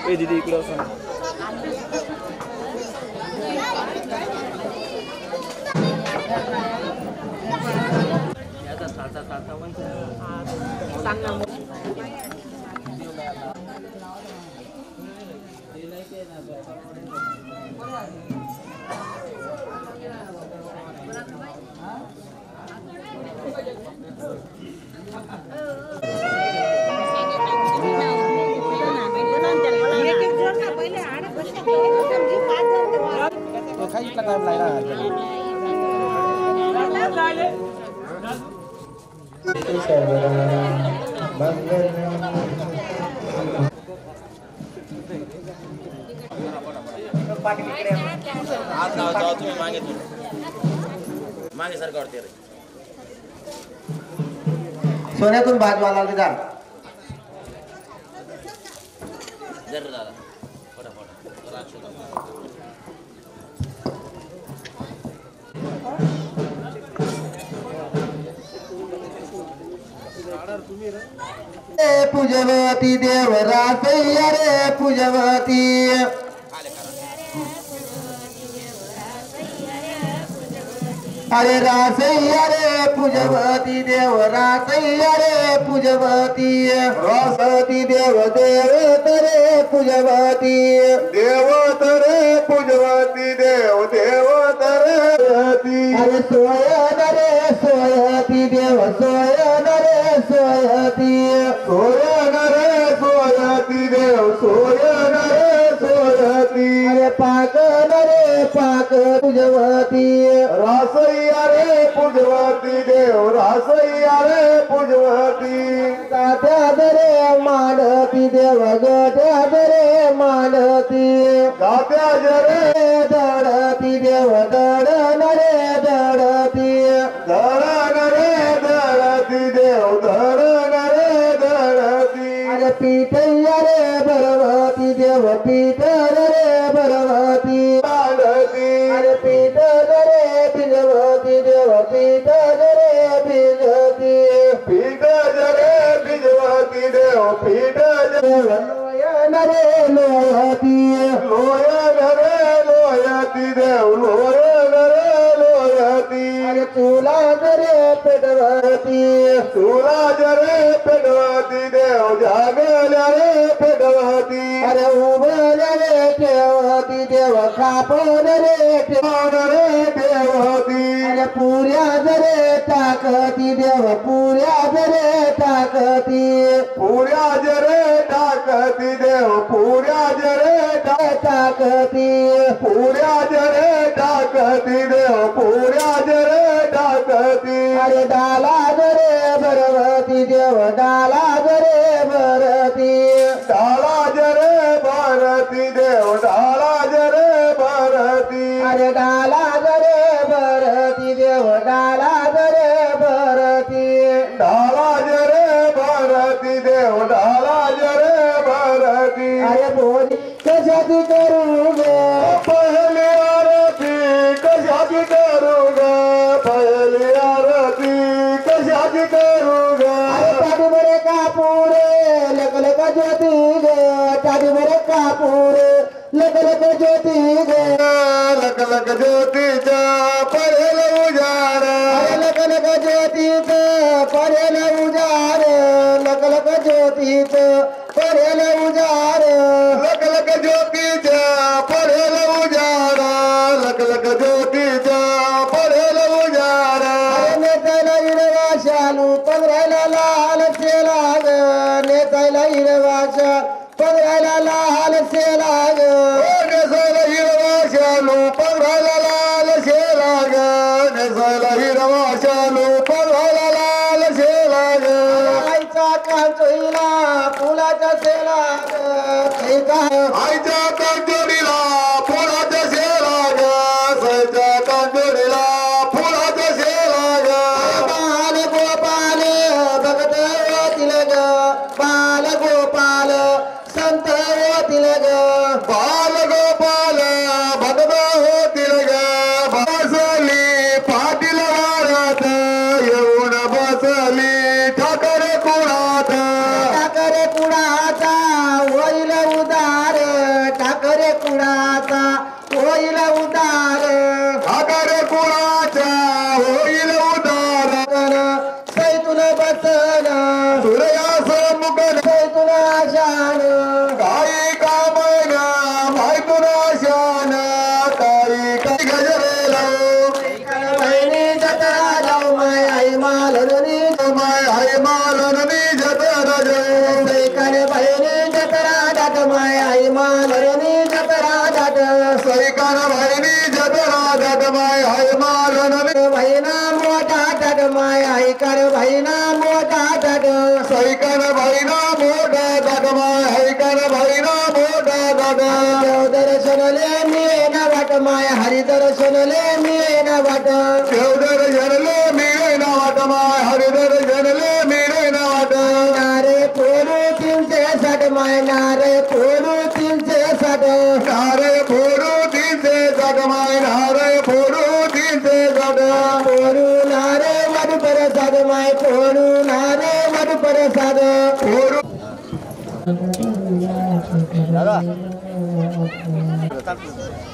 ए दीदी इकडे असं तो काही इतका टाइम लागला हात लावा जाओ तुम्ही मागे मागे सारखं वाटते रे सोन्यातून भाजवाला जा जर दादा फटाफट राक्षस पूजवती देवरासय्या रे पूजवती अरे रासय्या रे पूजवती देवरासय्या रे पूजवती रासती देव देवत रे पूजवती देवत रे पूजवती देव देवत रे अरे सोयन रे सोयती देव सोयन रे सोयती सोयन रे सोयती देव सोयन रे सोयती अरे पाकन रे पाक पूजवती रासय्या रे पूजवती देव रासय्या रे पूजवती गाठ्या रे मानती देव गाठ्या रे मानती गाठ्या रे दडती देव दडन रे दडती दडन रे दडती देव दडन रे दडती अरे पीठय्या रे भरवती देव पीठ रे भरवती मानती अरे पीठ रे भिजवती देव पीठ रे भिजती पीठ रे भिजवती देव पीठ लोयन रे लोयती लोयन रे लोयती देव लोयन रे लोयती अरे तुला रे पेटवती तुला रे पेटवती देव जागल्या रे पेटवती अरे उभल्या रे ठेवती देव खापन रे ठेवण रे ठेवती अरे पुऱ्या रे टाकती देव पुऱ्या रे टाकती पुऱ्या रे टाकती देव पुऱ्या रे टाकती पुऱ्या रे टाकती देव पुऱ्या रे टाकती अरे डाला रे भरवती देव डाला रे भरती डाला रे भरती देव डाला रे भरती अरे डाला रे भरती देव डाला रे भरती डाला रे भरती देव डाला रे भरती अरे बोली कशाची करू ग पहली आरती कशाची करू ग पहली आरती कशाची करू ग टाटी बरे कापुरे लकलक ज्योती ग टाटी बरे कापुरे लकलक ज्योती ग लकलक ज्योतीचा पडेल उजाड लकलक ज्योतीचा पडेल उजाड लकलक ज्योतीचा पडेल उजाड लकलक ज्योतीचा पडेल उजाड लकलक ज्योतीचा पडेल उजाड नेताला हिरवा शालू पदरायला लाल सेला ग नेताला हिरवा शाल पदरायला लाल सेला ग नेसायला हिरवा शालू पदरायला लाल सेला ग नेसायला हिरवा शालू पदरायला लाल सेला ग आईचा कांचोईला फुलाचा सेला ग आईच्या कांचोरीला फुलाचा सेला ग साईच्या कांचोरीला फुलाचा सेला ग बाल गोपाल भगत तिलग बाल गोपाल संत होतील ग बाल गोपाल भगव होतील ग बसली पाटील वारात येऊन बसली ठाकरे कुळाचा होईल उदार ठाकरे कुळाचा होईल उदार ठाकरे कुळाचा होईल उदार सैतून बसन सूर्यास मुख सैतून आशान काही कामन माहितून आशान काही काही गजरेला बहिणी जत्रा जाऊ my I Malini my I Malini जत्रा जाऊ सैकाने बहिणी जत्रा जात माय आई मालनी जत्रा जात सैकान बहिणी जत्रा जात माय आई मालनी बहिणा मोठा जात माय आई कर बहिणा मोठा जात सैकान बहिणा मोठा जात माय आई कर बहिणा मोठा जात देव दर्शनले मी ना वाट माय हरी दर्शनले मी ना वाट देव दर्शनले मी ना वाट माय हरी दर्शनले मी ना वाट नारे फोडू 360 माय नारे फोडू 360 नारे फोडू 360 माय नारे फोडू 360 फोडू नारे मधु प्रसाद माय फोडू नारे मधु प्रसाद फोडू दादा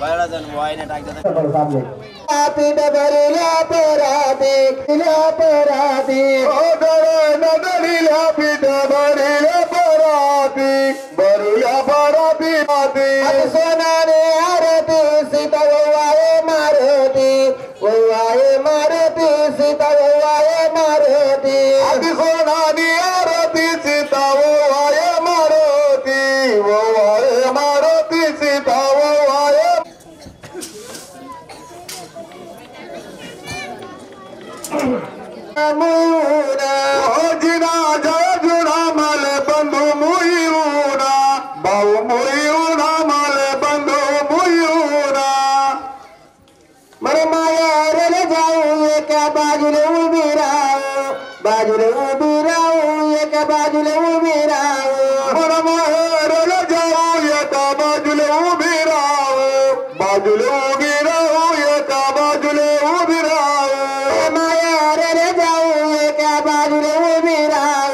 बाळा जण वाईने टाकतात पीठ भरल्या पराती ओ नगरीला पीठ भरल्या पराती सोनाने आरती सीता ववाये मारती सीता ववाये मारती अति सोनाने आरती सीता ववाये मारती सीता ववाये मुईना जिना जय जुना माले बंधु मुईना भाऊ मुईना माले बंधु मुईना मरे माया रे जाऊ एका बाजूला उभी राहू एका बाजूला उभी राहू मरे माया रे जाऊ एका बाजूला उभी राहू एका बाजूला उभी राहू माया रे जाऊ एका बाजूला उभी राहू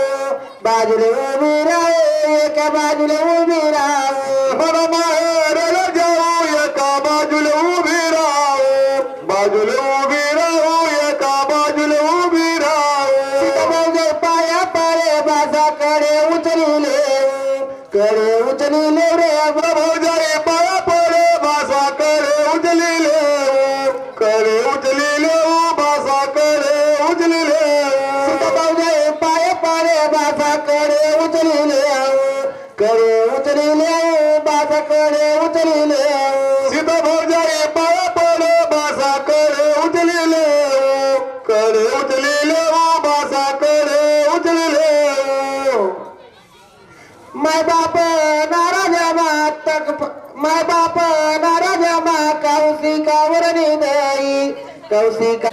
एका बाजूला उभी राहू मरे माया रे जाऊ एका बाजूला उभी राहू एका बाजूला उभी राहू सीताबाई पाया पारे बासा कडे उचलिले रे प्रभुजाई पाया पारे बासा कडे उचलिले बासा कडे उचलिले सीताबाई पाया पारे बासा कडे उचलिले बासा कडे उचलिले सीता भौजाई पाया पारे बासा कडे उचलिले बासा कडे उचलिले माय बाप नाराज मा कौशिकावर निदई कौशिका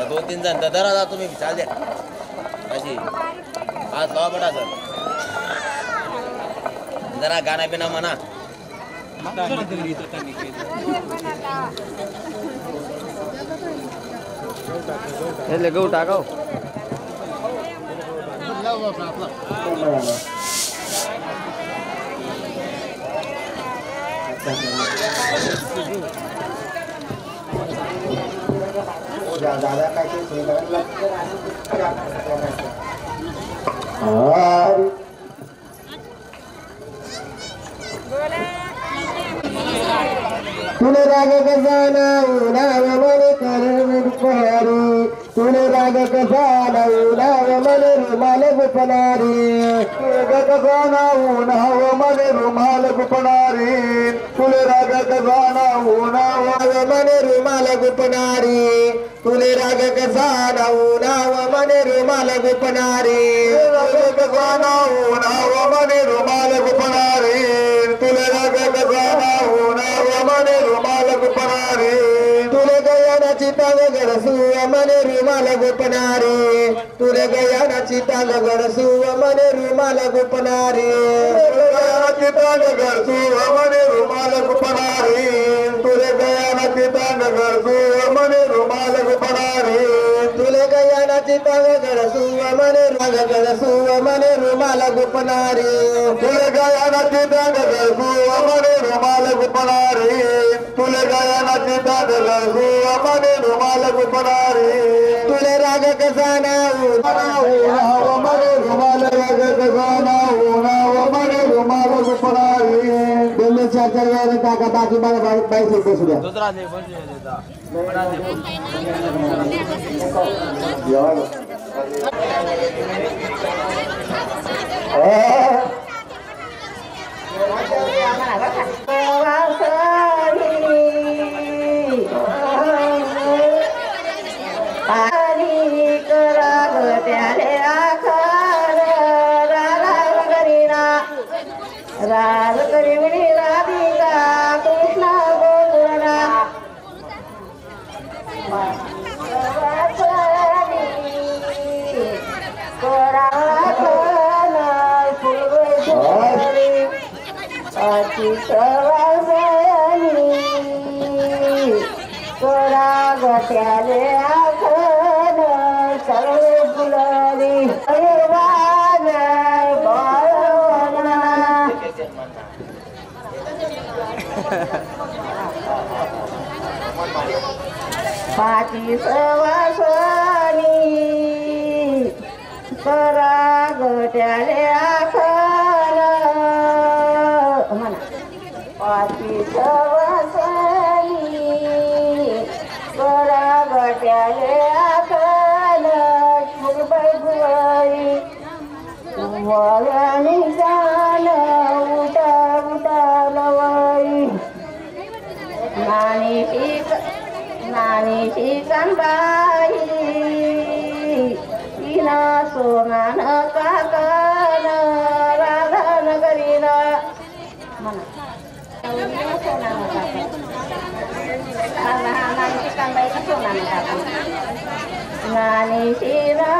दोन तीन जण दरा जा तुम्ही चाल द्या अशी आज लावा बडा सर जरा गाणं बिना म्हणा એટલે ગૌ ટાકાવ दादा काय तुले राग कसा नाव मने कर पहारी तुले राग कसा नाव मने रुमाल गुपणारी राग कसा नाव मने रुमाल गुपणारी तुले राग कसा नाव मने रुमाल गुपणारी तुले राग कसा नाव मने रुमाल गुपणारी राग कसा नाव मने रुमाल गुपणारी तुले राग कसा नाव मने रुमाल गुपणारी तुले गयानाची टांग गडसू मने रुमाल गुपणारी तुले गयानाची टांग गडसू मने रुमाल गुपणारी गयानाची टांग गडसू मने रुमाल गुपणारी तुले गयानाची टांग गडसू मने रुमाल गुपणारी तुले गयानाची टांग गडसू मने राग गडसू मने रुमाल गुपणारी तुले गयानाची टांग गडसू मने रुमाल गुपणारी तुले गयानाची टांग गडसू मने रुमाल गुपणारी तुले राग कसा नाव मने रुमाल राग कसा नाव मने रुमाल गुपणारी दिल्ली सरकार टाका बाकी मला पैसे बसू द्या दुसरा दे बोलते देता बना राज करी राधिका कृष्ण गोकुळा गट्याले आखन सर्व फुलली पाची सवासनी करा गट्याले आखन म्हणा पाची सवासनी करा गट्याले आखन फुलबाई फुलबाई वळणी जाण उठा उठा लवाई नानी शिकंबाई तिना सोनान काकान राधान करीना म्हणा सोनान काका नानी शिकंबाई सोनान काका नानी शिरा